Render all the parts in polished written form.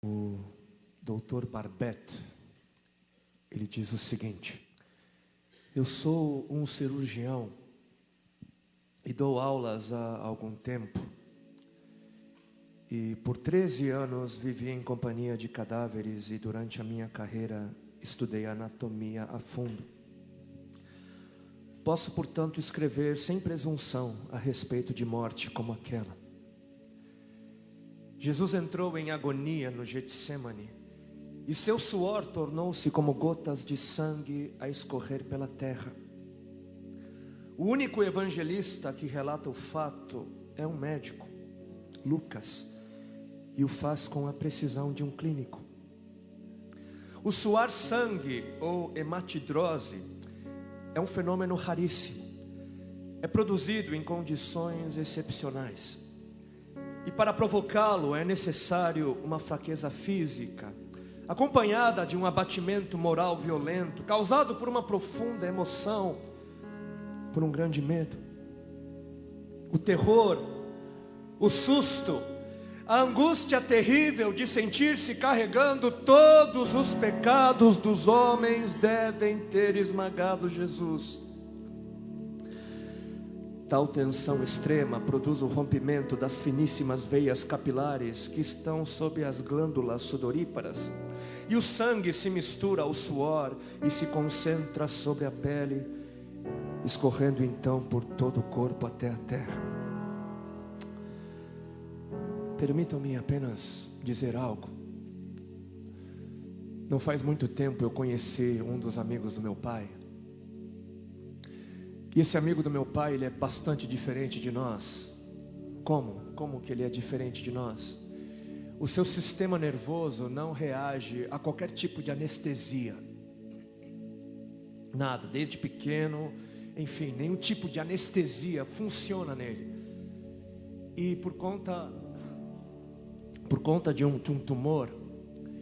O Dr. Barbet, ele diz o seguinte: eu sou um cirurgião e dou aulas há algum tempo. E por 13 anos vivi em companhia de cadáveres e durante a minha carreira estudei anatomia a fundo. Posso, portanto, escrever sem presunção a respeito de morte como aquela. Jesus entrou em agonia no Getsemane e seu suor tornou-se como gotas de sangue a escorrer pela terra. O único evangelista que relata o fato é um médico, Lucas, e o faz com a precisão de um clínico. O suar sangue ou hematidrose é um fenômeno raríssimo. É produzido em condições excepcionais. E para provocá-lo é necessário uma fraqueza física, acompanhada de um abatimento moral violento, causado por uma profunda emoção, por um grande medo. O terror, o susto, a angústia terrível de sentir-se carregando todos os pecados dos homens devem ter esmagado Jesus. Tal tensão extrema produz o rompimento das finíssimas veias capilares que estão sob as glândulas sudoríparas, e o sangue se mistura ao suor e se concentra sobre a pele, escorrendo então por todo o corpo até a terra. Permitam-me apenas dizer algo. Não faz muito tempo eu conheci um dos amigos do meu pai. E esse amigo do meu pai, ele é bastante diferente de nós. Como que ele é diferente de nós? O seu sistema nervoso não reage a qualquer tipo de anestesia. Nada, desde pequeno, enfim, nenhum tipo de anestesia funciona nele. E por conta de um tumor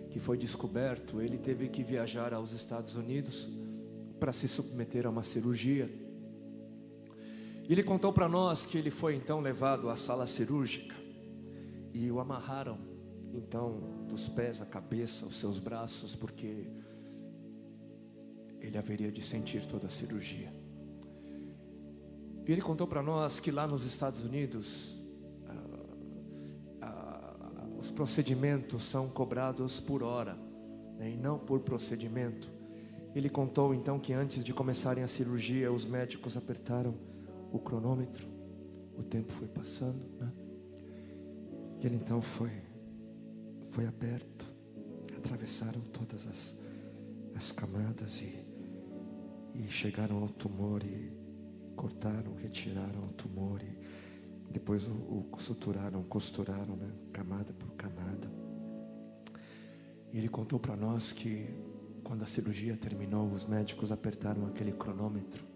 que foi descoberto, ele teve que viajar aos Estados Unidos para se submeter a uma cirurgia. Ele contou para nós que ele foi então levado à sala cirúrgica e o amarraram então dos pés à cabeça, os seus braços, porque ele haveria de sentir toda a cirurgia. E ele contou para nós que lá nos Estados Unidos os procedimentos são cobrados por hora, né, e não por procedimento. Ele contou então que antes de começarem a cirurgia, os médicos apertaram o cronômetro, o tempo foi passando, né? E ele então foi aberto, atravessaram todas as camadas e chegaram ao tumor e cortaram, retiraram o tumor e depois o costuraram, né? Camada por camada. E ele contou para nós que quando a cirurgia terminou, os médicos apertaram aquele cronômetro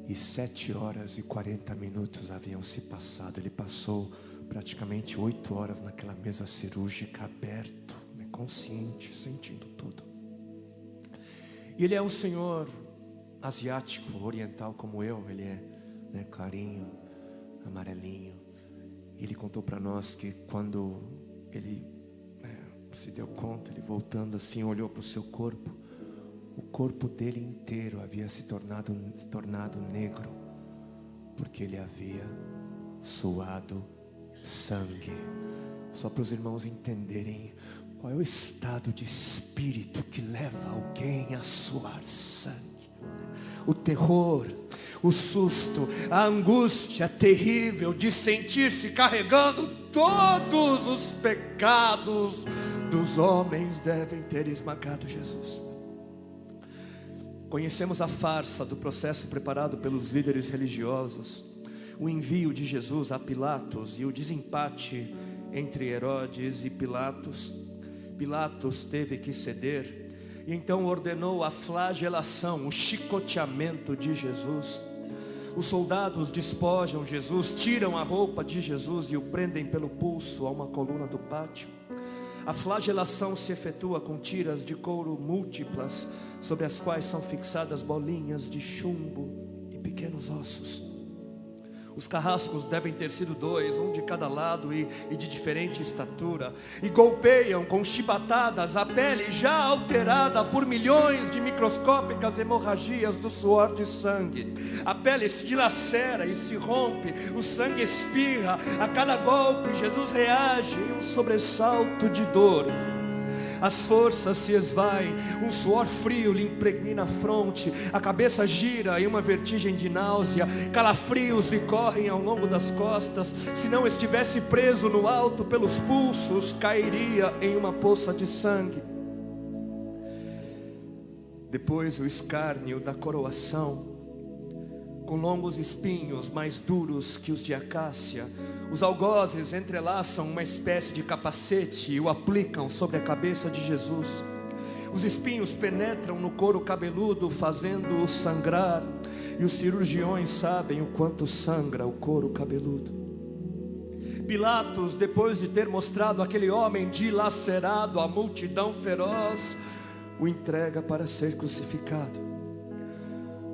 e 7 horas e 40 minutos haviam se passado. Ele passou praticamente 8 horas naquela mesa cirúrgica, aberto, né, consciente, sentindo tudo. E ele é um senhor asiático, oriental como eu. Ele é, né, clarinho, amarelinho. E ele contou para nós que quando ele se deu conta, ele voltando assim, olhou para o seu corpo. O corpo dele inteiro havia se tornado negro, porque ele havia suado sangue. Só para os irmãos entenderem qual é o estado de espírito que leva alguém a suar sangue. O terror, o susto, a angústia terrível de sentir-se carregando todos os pecados dos homens devem ter esmagado Jesus. Conhecemos a farsa do processo preparado pelos líderes religiosos, o envio de Jesus a Pilatos e o desempate entre Herodes e Pilatos. Pilatos teve que ceder e então ordenou a flagelação, o chicoteamento de Jesus. Os soldados despojam Jesus, tiram a roupa de Jesus e o prendem pelo pulso a uma coluna do pátio. A flagelação se efetua com tiras de couro múltiplas, sobre as quais são fixadas bolinhas de chumbo e pequenos ossos. Os carrascos devem ter sido 2, um de cada lado e de diferente estatura, e golpeiam com chibatadas a pele já alterada por milhões de microscópicas hemorragias do suor de sangue. A pele se dilacera e se rompe, o sangue espirra. A cada golpe Jesus reage em um sobressalto de dor. As forças se esvaem, um suor frio lhe impregna a fronte, a cabeça gira em uma vertigem de náusea, calafrios lhe correm ao longo das costas. Se não estivesse preso no alto pelos pulsos, cairia em uma poça de sangue. Depois o escárnio da coroação, com longos espinhos mais duros que os de acácia. Os algozes entrelaçam uma espécie de capacete e o aplicam sobre a cabeça de Jesus. Os espinhos penetram no couro cabeludo, fazendo-o sangrar, e os cirurgiões sabem o quanto sangra o couro cabeludo. Pilatos, depois de ter mostrado aquele homem dilacerado à multidão feroz, o entrega para ser crucificado.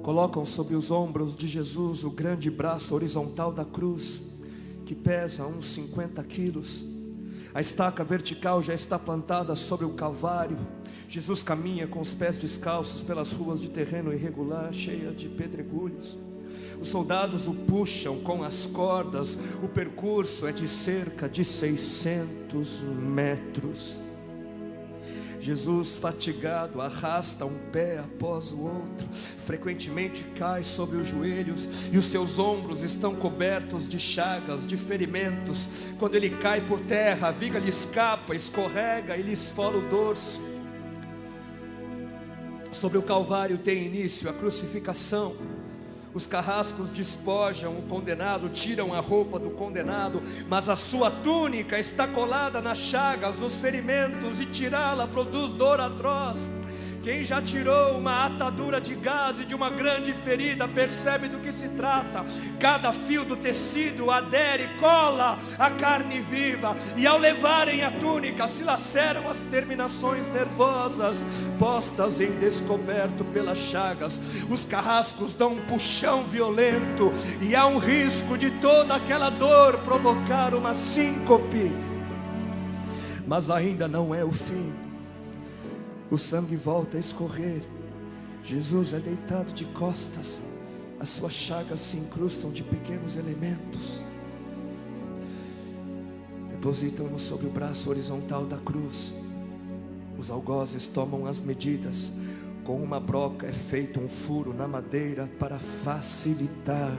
Colocam sobre os ombros de Jesus o grande braço horizontal da cruz, que pesa uns 50 quilos. A estaca vertical já está plantada sobre o Calvário. Jesus caminha com os pés descalços pelas ruas de terreno irregular, cheia de pedregulhos. Os soldados o puxam com as cordas. O percurso é de cerca de 600 metros. Jesus, fatigado, arrasta um pé após o outro, frequentemente cai sobre os joelhos, e os seus ombros estão cobertos de chagas, de ferimentos. Quando ele cai por terra, a viga lhe escapa, escorrega e lhe esfola o dorso. Sobre o Calvário tem início a crucificação. Os carrascos despojam o condenado, tiram a roupa do condenado, mas a sua túnica está colada nas chagas, nos ferimentos, e tirá-la produz dor atroz. Quem já tirou uma atadura de gás e de uma grande ferida percebe do que se trata. Cada fio do tecido adere, cola a carne viva, e ao levarem a túnica se laceram as terminações nervosas postas em descoberto pelas chagas. Os carrascos dão um puxão violento, e há um risco de toda aquela dor provocar uma síncope. Mas ainda não é o fim. O sangue volta a escorrer. Jesus é deitado de costas. As suas chagas se incrustam de pequenos elementos. Depositam-no sobre o braço horizontal da cruz. Os algozes tomam as medidas. Com uma broca é feito um furo na madeira para facilitar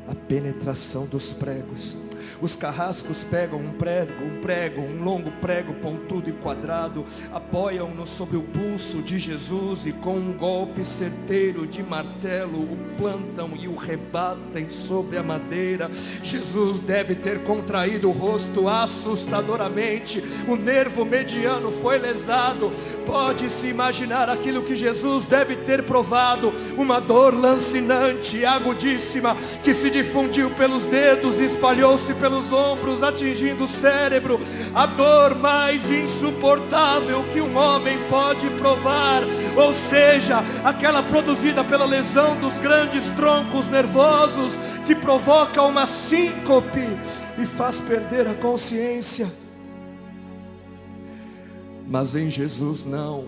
a penetração dos pregos. Os carrascos pegam um longo prego pontudo e quadrado, apoiam-no sobre o pulso de Jesus e com um golpe certeiro de martelo o plantam e o rebatem sobre a madeira. Jesus deve ter contraído o rosto assustadoramente. O nervo mediano foi lesado. Pode-se imaginar aquilo que Jesus deve ter provado: uma dor lancinante, agudíssima, que se difundiu pelos dedos e espalhou-se pelos ombros, atingindo o cérebro. A dor mais insuportável que um homem pode provar, ou seja, aquela produzida pela lesão dos grandes troncos nervosos, que provoca uma síncope e faz perder a consciência. Mas em Jesus não.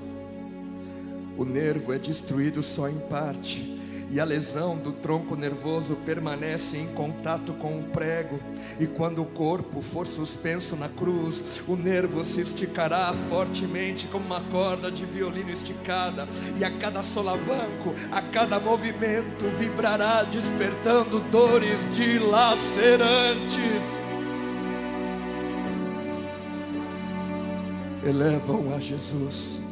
O nervo é destruído só em parte, e a lesão do tronco nervoso permanece em contato com o prego. E quando o corpo for suspenso na cruz, o nervo se esticará fortemente como uma corda de violino esticada, e a cada solavanco, a cada movimento, vibrará, despertando dores dilacerantes. Elevam a Jesus.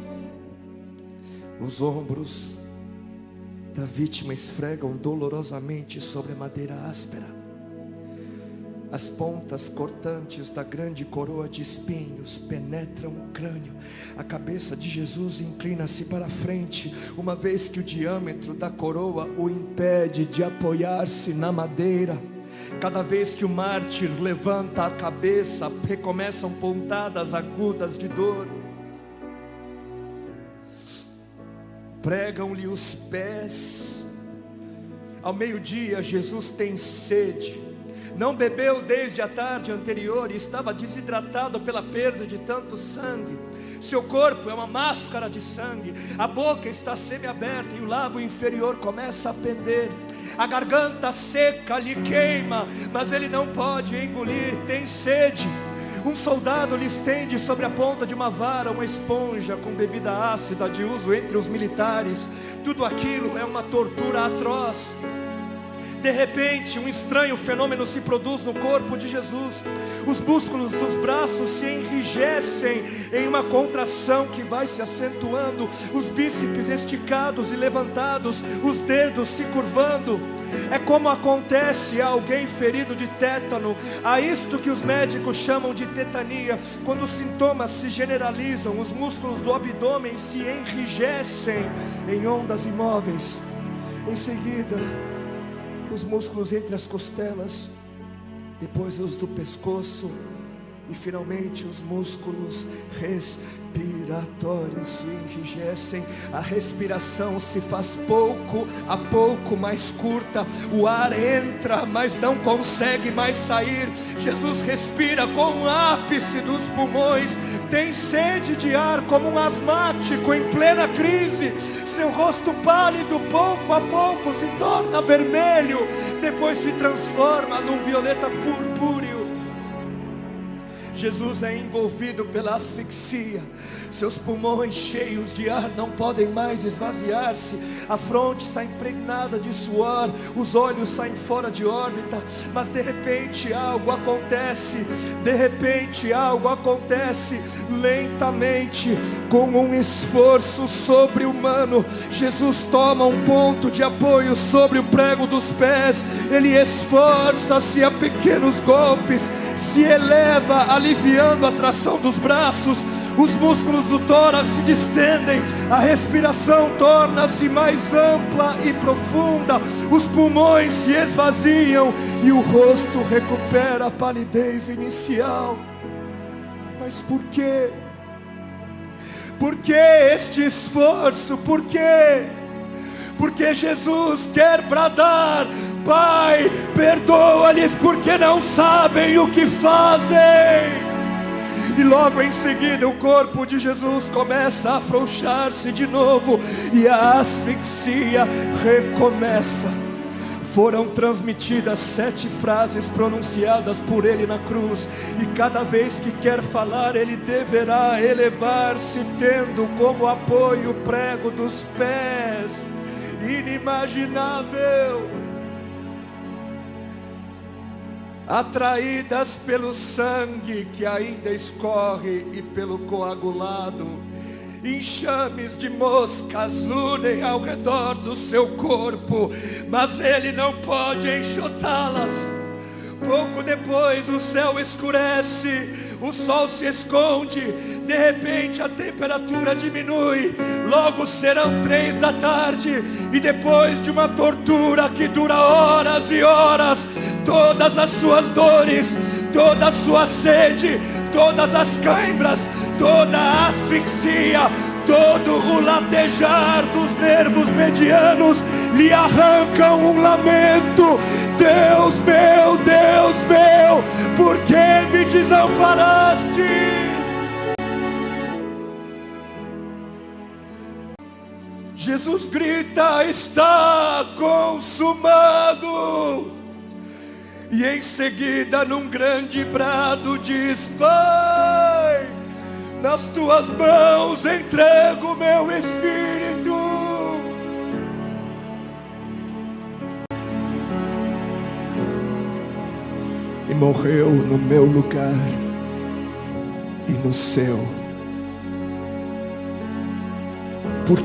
Os ombros da vítima esfregam dolorosamente sobre a madeira áspera. As pontas cortantes da grande coroa de espinhos penetram o crânio. A cabeça de Jesus inclina-se para a frente, uma vez que o diâmetro da coroa o impede de apoiar-se na madeira. Cada vez que o mártir levanta a cabeça, recomeçam pontadas agudas de dor. Pregam-lhe os pés. Ao meio-dia, Jesus tem sede. não bebeu desde a tarde anterior e estava desidratado pela perda de tanto sangue. Seu corpo é uma máscara de sangue, a boca está semiaberta e o lábio inferior começa a pender. A garganta seca lhe queima, mas ele não pode engolir, tem sede. Um soldado lhe estende sobre a ponta de uma vara uma esponja com bebida ácida de uso entre os militares. Tudo aquilo é uma tortura atroz. De repente, um estranho fenômeno se produz no corpo de Jesus. Os músculos dos braços se enrijecem em uma contração que vai se acentuando, os bíceps esticados e levantados, os dedos se curvando. É como acontece a alguém ferido de tétano, a isto que os médicos chamam de tetania. Quando os sintomas se generalizam, os músculos do abdômen se enrijecem em ondas imóveis. Em seguida, os músculos entre as costelas, depois os do pescoço e finalmente os músculos respiratórios se enrijecem. A respiração se faz pouco a pouco mais curta, o ar entra, mas não consegue mais sair. Jesus respira com o ápice dos pulmões, tem sede de ar como um asmático em plena crise. Seu rosto pálido pouco a pouco se torna vermelho, depois se transforma num violeta purpúreo. Jesus é envolvido pela asfixia. Seus pulmões cheios de ar não podem mais esvaziar-se. A fronte está impregnada de suor, os olhos saem fora de órbita. Mas de repente algo acontece. De repente algo acontece. Lentamente, com um esforço sobre-humano, Jesus toma um ponto de apoio sobre o prego dos pés. Ele esforça-se a pequenos golpes, se eleva, aliviando a tração dos braços. Os músculos do tórax se distendem, a respiração torna-se mais ampla e profunda, os pulmões se esvaziam e o rosto recupera a palidez inicial. Mas por quê? Por que este esforço? Por quê? Porque Jesus quer bradar: Pai, perdoa-lhes porque não sabem o que fazem. E logo em seguida o corpo de Jesus começa a afrouxar-se de novo e a asfixia recomeça. Foram transmitidas 7 frases pronunciadas por ele na cruz, e cada vez que quer falar ele deverá elevar-se, tendo como apoio o prego dos pés. Inimaginável. Atraídas pelo sangue que ainda escorre e pelo coagulado, enxames de moscas unem ao redor do seu corpo, mas ele não pode enxotá-las. Pouco depois o céu escurece, o sol se esconde, de repente a temperatura diminui. Logo serão 3 da tarde, e depois de uma tortura que dura horas e horas, todas as suas dores, toda a sua sede, todas as cãibras, toda a asfixia, todo o latejar dos nervos medianos lhe arrancam um lamento: Deus meu, por que me desamparaste? Jesus grita: está consumado. E em seguida, num grande brado, diz: Pai, nas tuas mãos entrego meu espírito. E morreu no meu lugar e no seu. Por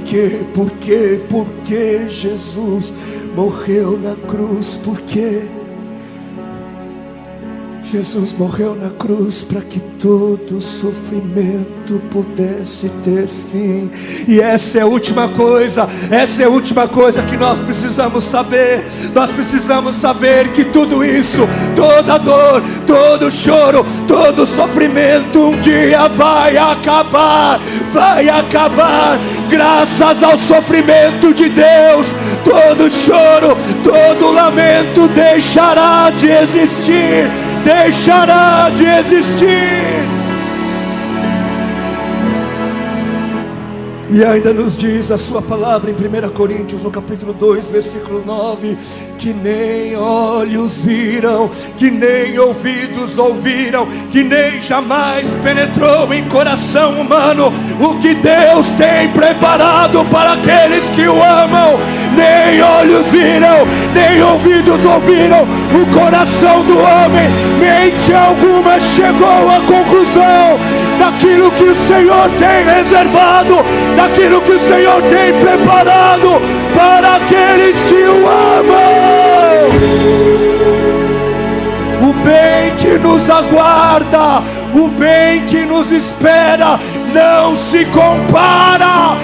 que Jesus morreu na cruz? Por quê? Jesus morreu na cruz para que todo sofrimento pudesse ter fim. E essa é a última coisa que nós precisamos saber. Nós precisamos saber que tudo isso, toda dor, todo choro, todo sofrimento um dia vai acabar. Graças ao sofrimento de Deus, todo choro, todo lamento deixará de existir. Deixará de existir. E ainda nos diz a sua palavra em 1 Coríntios, no capítulo 2, versículo 9, que nem olhos viram, que nem ouvidos ouviram, que nem jamais penetrou em coração humano o que Deus tem preparado para aqueles que o amam. Nem olhos viram, nem ouvidos ouviram, o coração do homem, mente alguma chegou à conclusão daquilo que o Senhor tem reservado, daquilo que o Senhor tem preparado para aqueles que o amam. O bem que nos aguarda, o bem que nos espera, não se compara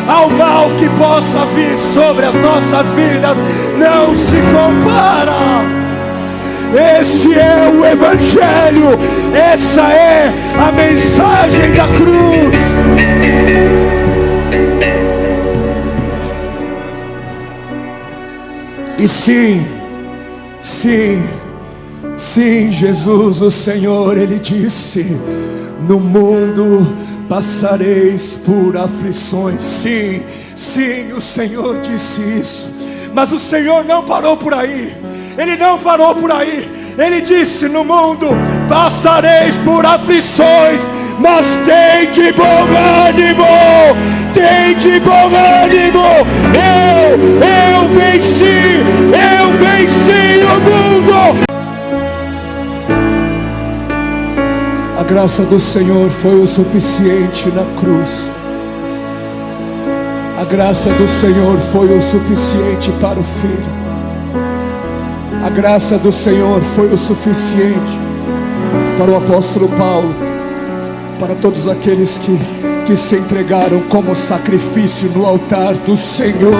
ao mal que possa vir sobre as nossas vidas, não se compara. Esse é o Evangelho, essa é a mensagem da cruz. E sim, Jesus, o Senhor, Ele disse: no mundo passareis por aflições. Sim, o Senhor disse isso. Mas o Senhor não parou por aí. Ele não parou por aí. Ele disse: no mundo passareis por aflições, mas tem de bom ânimo. Tem de bom ânimo. Eu venci o mundo. A graça do Senhor foi o suficiente na cruz. A graça do Senhor foi o suficiente para o Filho. A graça do Senhor foi o suficiente para o apóstolo Paulo, para todos aqueles que se entregaram como sacrifício no altar do Senhor.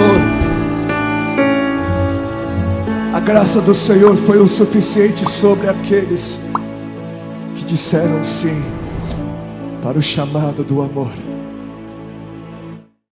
A graça do Senhor foi o suficiente sobre aqueles que disseram sim para o chamado do amor.